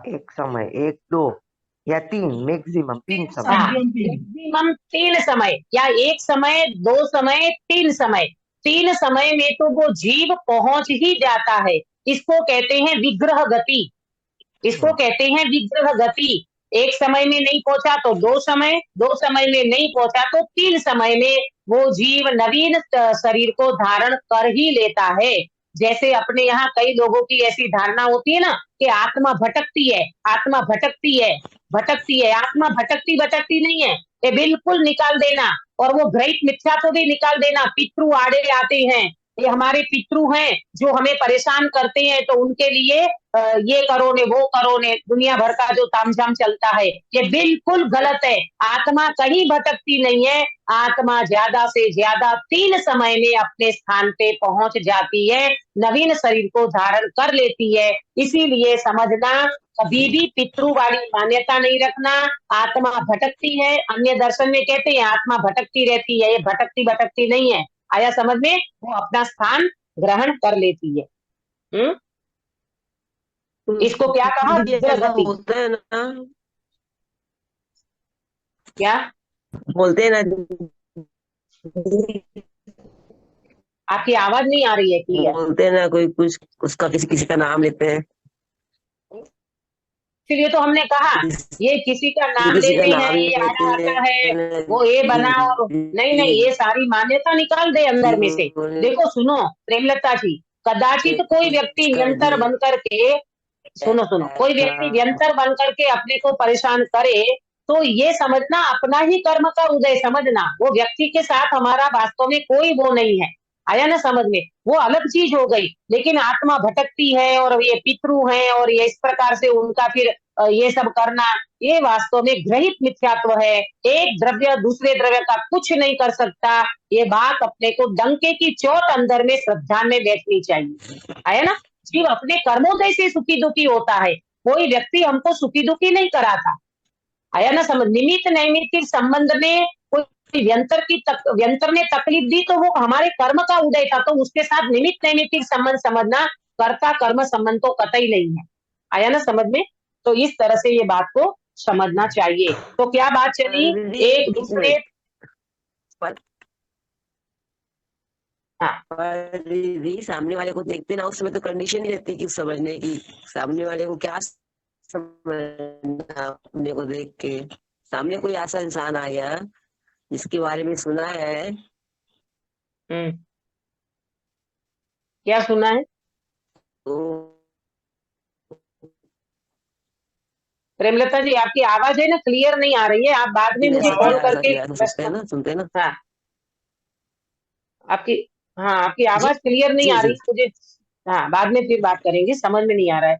एक समय, एक, दो या तीन, मैक्सिमम 3 समय। हाँ, मैक्सिमम 3 समय, या 1 समय, 2 समय, 3 समय। 3 समय में तो वो जीव पहुंच ही जाता है। इसको कहते हैं विग्रह गति। इसको कहते हैं विग्रह गति। 1 समय में नहीं पहुंचा तो 2 समय, 2 समय में नहीं पहुंचा तो 3 समय में वो जीव नवीन शरीर को धारण कर ही लेता है। जैसे अपने यहाँ कई लोगों की ऐसी धारणा होती है ना कि आत्मा भटकती है, आत्मा भटकती है, भटकती है। आत्मा भटकती भटकती नहीं है, ये बिल्कुल निकाल देना। और वो ग्रहित मिथ्या को भी निकाल देना। पितृ आड़े आते हैं, ये हमारे पितृ हैं जो हमें परेशान करते हैं, तो उनके लिए ये करो ने वो करो ने, दुनिया भर का जो तामझाम चलता है, ये बिल्कुल गलत है। आत्मा कहीं भटकती नहीं है। आत्मा ज्यादा से ज्यादा 3 समय में अपने स्थान पे पहुंच जाती है, नवीन शरीर को धारण कर लेती है। इसीलिए समझना, कभी भी पितृ वाली मान्यता नहीं रखना। आत्मा भटकती है, अन्य दर्शन में कहते हैं आत्मा भटकती रहती है, ये भटकती भटकती नहीं है। आया समझ में? वो अपना स्थान ग्रहण कर लेती है। इसको क्या कहा? विग्रह गति। होता है ना, क्या बोलते हैं ना, आपकी आवाज नहीं आ रही है क्लियर। बोलते हैं ना, कोई कुछ उसका किसी किसी का नाम लेते हैं। इसलिए तो हमने कहा ये किसी का नाम किसी का लेते हैं, नाम ये लेते आड़ा आता है, हैं। वो ये बना, और नहीं नहीं, ये सारी मान्यता निकाल दे अंदर में से। देखो सुनो प्रेमलता जी, कदाचित कोई व्यक्ति निरंतर बन करके, सुनो सुनो, कोई व्यक्ति निरंतर बन करके अपने को परेशान करे, तो ये समझना अपना ही कर्म का उदय समझना। वो व्यक्ति के साथ हमारा वास्तव में कोई वो नहीं है। आया ना समझ में? वो अलग चीज हो गई। लेकिन आत्मा भटकती है और ये पितृ है और ये इस प्रकार से उनका फिर ये सब करना, ये वास्तव में ग्रहित मिथ्यात्व है। एक द्रव्य दूसरे द्रव्य का कुछ नहीं कर सकता। ये बात अपने को डंके की चोट अंदर में श्रद्धा में बैठनी चाहिए। आया ना? जीव अपने कर्मोदय से सुखी दुखी होता है, कोई व्यक्ति हमको सुखी दुखी नहीं करा था। आया ना समझ? निमित्त नैमित्तिक संबंध में कोई व्यंतर ने तकलीफ दी तो वो हमारे कर्म का उदय था, तो उसके साथ निमित्त नैमित्तिक संबंध समझना, कर्ता कर्म संबंध तो कतई नहीं है। आया ना समझ में? तो इस तरह से ये बात को समझना चाहिए। तो क्या बात चली? एक दूसरे, दीदी सामने वाले को देखते ना, उस समय तो कंडीशन ही रहती कि समझने की, सामने वाले को क्या समझना। अपने को देख के सामने कोई ऐसा इंसान आ गया जिसके बारे में सुना है, क्या सुना है? तो प्रेमलता जी आपकी आवाज है ना क्लियर नहीं आ रही है, आप बाद में मुझे कॉल करके सुनते हैं ना। हाँ आपकी आवाज क्लियर नहीं आ रही मुझे। हाँ बाद में फिर बात करेंगे, समझ में नहीं आ रहा है।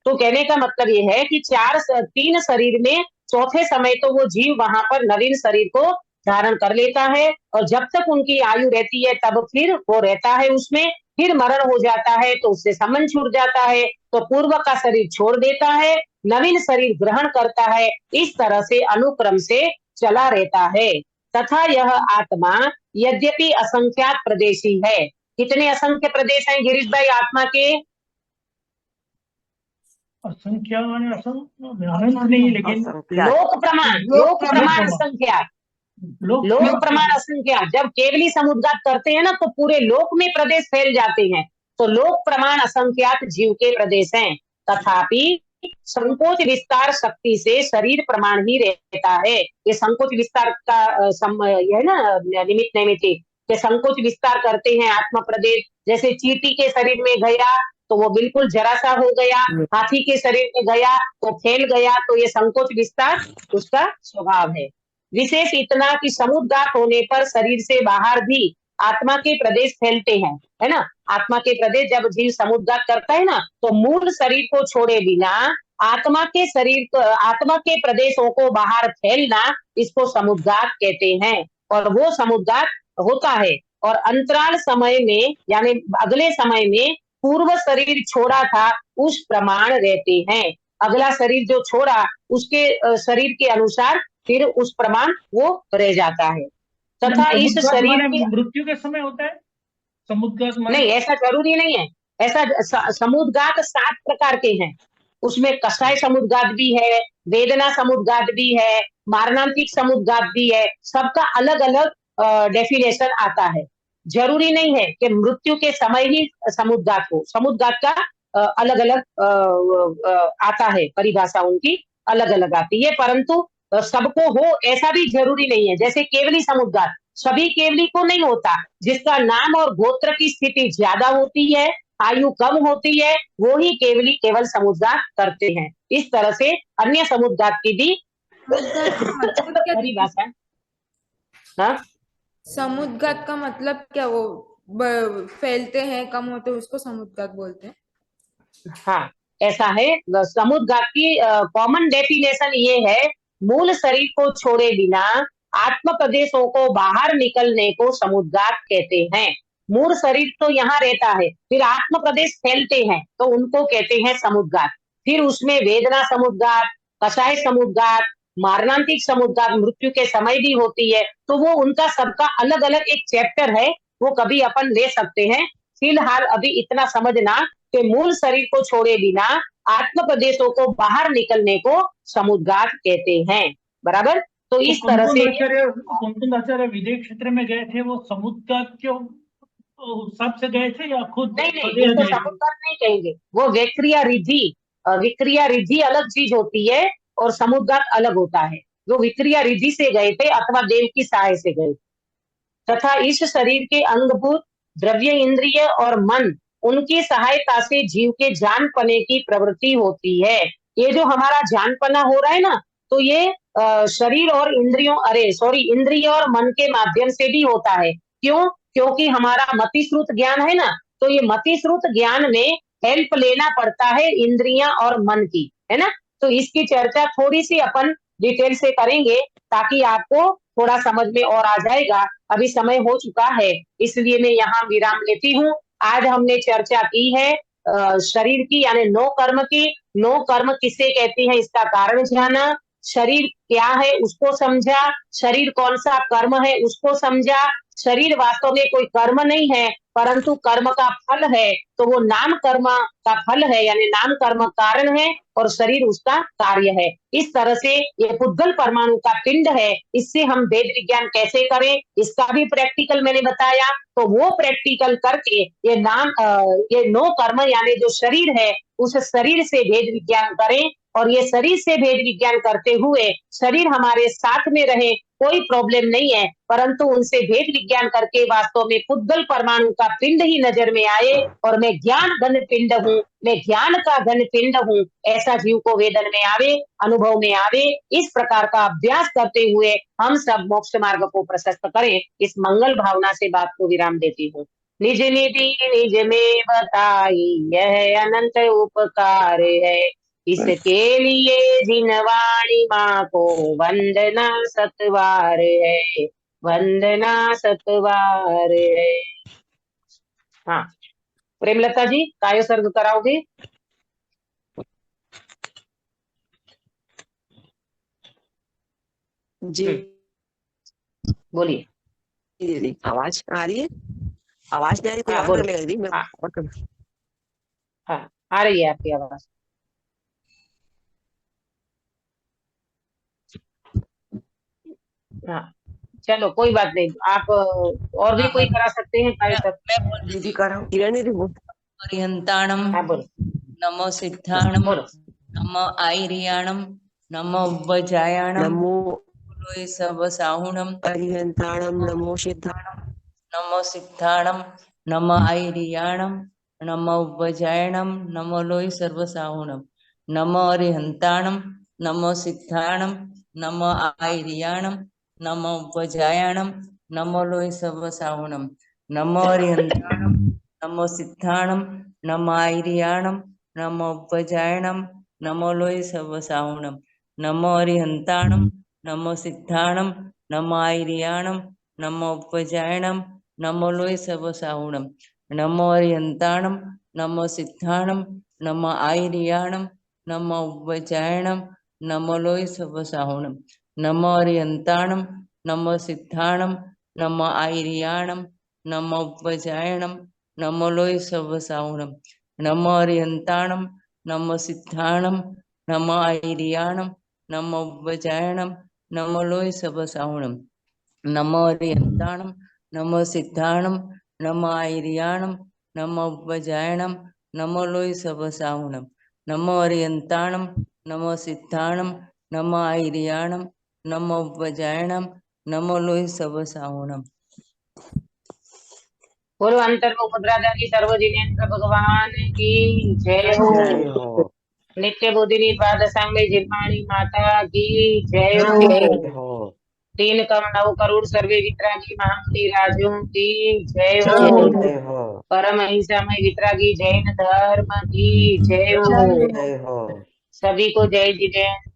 तो कहने का मतलब ये है कि 3 शरीर में चौथे समय तो वो जीव वहां पर नवीन शरीर को धारण कर लेता है, और जब तक उनकी आयु रहती है तब फिर वो रहता है उसमें। फिर मरण हो जाता है तो उससे संबंध छूट जाता है, तो पूर्व का शरीर छोड़ देता है, नवीन शरीर ग्रहण करता है। इस तरह से अनुक्रम से चला रहता है। तथा यह आत्मा यद्यपि असंख्यात प्रदेशी है। कितने असंख्य प्रदेश हैं गिरीश भाई आत्मा के? असंख्या माने अनंत नहीं, लेकिन लोक प्रमाण असंख्यात। लोक प्रमाण असंख्यात। जब केवली समुद्घात करते हैं ना तो पूरे लोक में प्रदेश फैल जाते हैं, तो लोक प्रमाण असंख्यात जीव के प्रदेश हैं। तथापि संकोच विस्तार शक्ति से शरीर प्रमाण ही रहता है। ये संकोच विस्तार का यह है ना निमित्त नैमित्तिक, के संकोच विस्तार करते हैं आत्मा प्रदेश। जैसे चींटी के शरीर में गया तो वो बिल्कुल जरा सा हो गया, हाथी के शरीर में गया तो फैल गया, तो ये संकोच विस्तार उसका स्वभाव है। विशेष इतना कि समुद्घात होने पर शरीर से बाहर भी आत्मा के प्रदेश फैलते हैं, है ना। आत्मा के प्रदेश जब जीव समुद्घात करता है ना तो मूल शरीर को छोड़े बिना आत्मा के प्रदेशों को बाहर फैलना, इसको समुद्घात कहते हैं। और वो समुद्घात होता है, और अंतराल समय में यानी अगले समय में पूर्व शरीर छोड़ा था उस प्रमाण रहते हैं। अगला शरीर जो छोड़ा उसके शरीर के अनुसार फिर उस प्रमाण वो रह जाता है। तथा इस समुद्घात शरीर माने की मृत्यु के समय होता है, समुद्घात माने नहीं, ऐसा जरूरी नहीं है। ऐसा समुद्घात 7 प्रकार के हैं। उसमें कषाय समुद्घात भी है, वेदना समुद्घात भी है, मारणांतिक समुद्घात भी है। सबका अलग अलग डेफिनेशन आता है। जरूरी नहीं है कि मृत्यु के समय ही समुद्घात हो। समुद्घात का अलग अलग आता है, परिभाषा उनकी अलग अलग आती है, परंतु सबको हो ऐसा भी जरूरी नहीं है। जैसे केवली समुद्घात सभी केवली को नहीं होता। जिसका नाम और गोत्र की स्थिति ज्यादा होती है, आयु कम होती है, वो ही केवली केवल समुद्घात करते हैं। इस तरह से अन्य समुद्घात की भी समुद्घात का मतलब क्या? परिभाषा। हाँ, समुद्घात का मतलब क्या? वो फैलते हैं, कम होते हैं, उसको समुद्घात बोलते हैं। हाँ, ऐसा है। समुद्घात की कॉमन डेफिनेशन ये है, मूल शरीर को छोड़े बिना आत्म प्रदेशों को बाहर निकलने को समुद्घात कहते हैं। मूल शरीर तो यहाँ रहता है, फिर आत्म प्रदेश फैलते हैं तो उनको कहते हैं समुद्घात। फिर उसमें वेदना समुद्घात, कषाय समुद्घात, मारणांतिक समुद्घात मृत्यु के समय भी होती है। तो वो उनका सबका अलग अलग एक चैप्टर है, वो कभी अपन ले सकते हैं। फिलहाल अभी इतना समझना कि मूल शरीर को छोड़े बिना आत्म प्रदेशों को बाहर निकलने को समुद्घात कहते हैं। बराबर। तो इस तरह से कुंतुंद आचार्य विदेश क्षेत्र में गए थे, वो समुद्घात क्यों हिसाब से गए थे या खुद नहीं, स्वदेह उसको गए थे? समुद्घात नहीं कहेंगे। वो विक्रिया रिद्धि, विक्रिया रिद्धि अलग चीज होती है और समुद्घात अलग होता है। जो विक्रिया रिद्धि से गए थे अथवा देव की सहाय से गए। तथा इस शरीर के अंगभूत द्रव्य, इंद्रिय और मन, उनकी सहायता से जीव के जानपने की प्रवृत्ति होती है। ये जो हमारा जानपना हो रहा है ना, तो ये शरीर और इंद्रिय और मन के माध्यम से भी होता है। क्यों? क्योंकि हमारा मतिश्रुत ज्ञान है ना, तो ये मतिश्रुत ज्ञान में हेल्प लेना पड़ता है इंद्रियां और मन की, है ना। तो इसकी चर्चा थोड़ी सी अपन डिटेल से करेंगे ताकि आपको थोड़ा समझ में और आ जाएगा। अभी समय हो चुका है, इसलिए मैं यहाँ विराम लेती हूँ। आज हमने चर्चा की है शरीर की, यानी नो कर्म की। नो कर्म किसे कहते हैं इसका कारण जाना, शरीर क्या है उसको समझा, शरीर कौन सा कर्म है उसको समझा। शरीर वास्तव में कोई कर्म नहीं है, परंतु कर्म का फल है। तो वो नाम कर्म का फल है, यानी नाम कर्म कारण है और शरीर उसका कार्य है। इस तरह से ये पुद्गल परमाणु का पिंड है। इससे हम वेद विज्ञान कैसे करें इसका भी प्रैक्टिकल मैंने बताया। तो वो प्रैक्टिकल करके ये नो कर्म यानी जो शरीर है उस शरीर से वेद विज्ञान करें, और ये शरीर से भेद विज्ञान करते हुए शरीर हमारे साथ में रहे, कोई प्रॉब्लम नहीं है, परंतु उनसे भेद विज्ञान करके वास्तव में पुद्गल परमाणु का पिंड ही नजर में आए और मैं ज्ञान घन पिंड हूँ, मैं ज्ञान का घन पिंड हूँ, ऐसा जीव को वेदन में आवे, अनुभव में आवे। इस प्रकार का अभ्यास करते हुए हम सब मोक्ष मार्ग को प्रशस्त करें। इस मंगल भावना से बात को विराम देती हूँ। निज निधि निज में बताई यह अनंत उपकार है, इसके लिए जिन वाणी माँ को वंदना सतवार है, वंदना सतवार है। हाँ, प्रेमलता जी काय सर्ग कराओगे? जी बोलिए। दीदी, आवाज आ रही है? आवाज नहीं आ रही? कोई हाँ, और बोलो। करने लगी, मैं हाँ, और कर। हाँ, आ रही है आपकी आवाज। हाँ, चलो कोई बात नहीं। आप और भी कोई करा सकते हैं काय सर्ग? दीदी कराओ। किरण दीदी बोल। पर्यंताणम हाँ, बोलो नमो सिद्धाणम बोलो। नमो आईरियाणम नमो उपजायाणम नमो लोय सब साहुणम अरिहंताणम नमो सिद्धा नमो सिद्धाणम नमो आईरियाणम नमो उपजायाणम नमो लोय सर्व साहुणम नमो अरिहंताणम नमो सिद्धाणम नमो आईरियाणम नमो उपजायाणम नमो लोय सर्व साहुणम नमो अरिहंताणम नमो सिद्धाणम नमो आईरियाणम नमो उपजायणम नमो लोय सर्व साहुणम नमो अरिहंताणम नमो सिद्धाणम नमो आईरियाणम नमो उपजायणम नमो लोय सर्व साहुणम नमो अरिहंताणम नमो सिद्धाणम नमो आयरियाणम नमो उपजायणम नमो लोय सर्वसाहुणम नमो अरिहंताणम नमो सिद्धाणम नमो आयरियाणम नमो उपजायणम नमो लोय सर्वसाहुणम नमो अरिहंताणम नमो सिद्धाणम नमो आयरियाणम नमो उपजायणम नमो लोय सर्वसाहुणम नमो अरिहंताणम नमो सिद्धाणम नमो आयरियाणम नमो उपजायणम नमो लोय सर्वसाहुणम नमो अरिहंताणम नमो सिद्धाणम नमो आयरियाणम नमो उपजायणम नमो लोय सर्वसाहुणम। बोलो अंतर्मुख मुद्राधारी सर्वजिनेन्द्र भगवान की जय हो। जय हो नित्य बोधिनी पाद सांगे जिन्माणी माता की जय हो। जय हो 3 कम 9 करोड़ सर्वे वितरागी महामुनि राजों की जय हो। जय हो परम अहिंसामय वितरागी जैन धर्म की जय हो। जय हो सभी को जय जिनेन्द्र।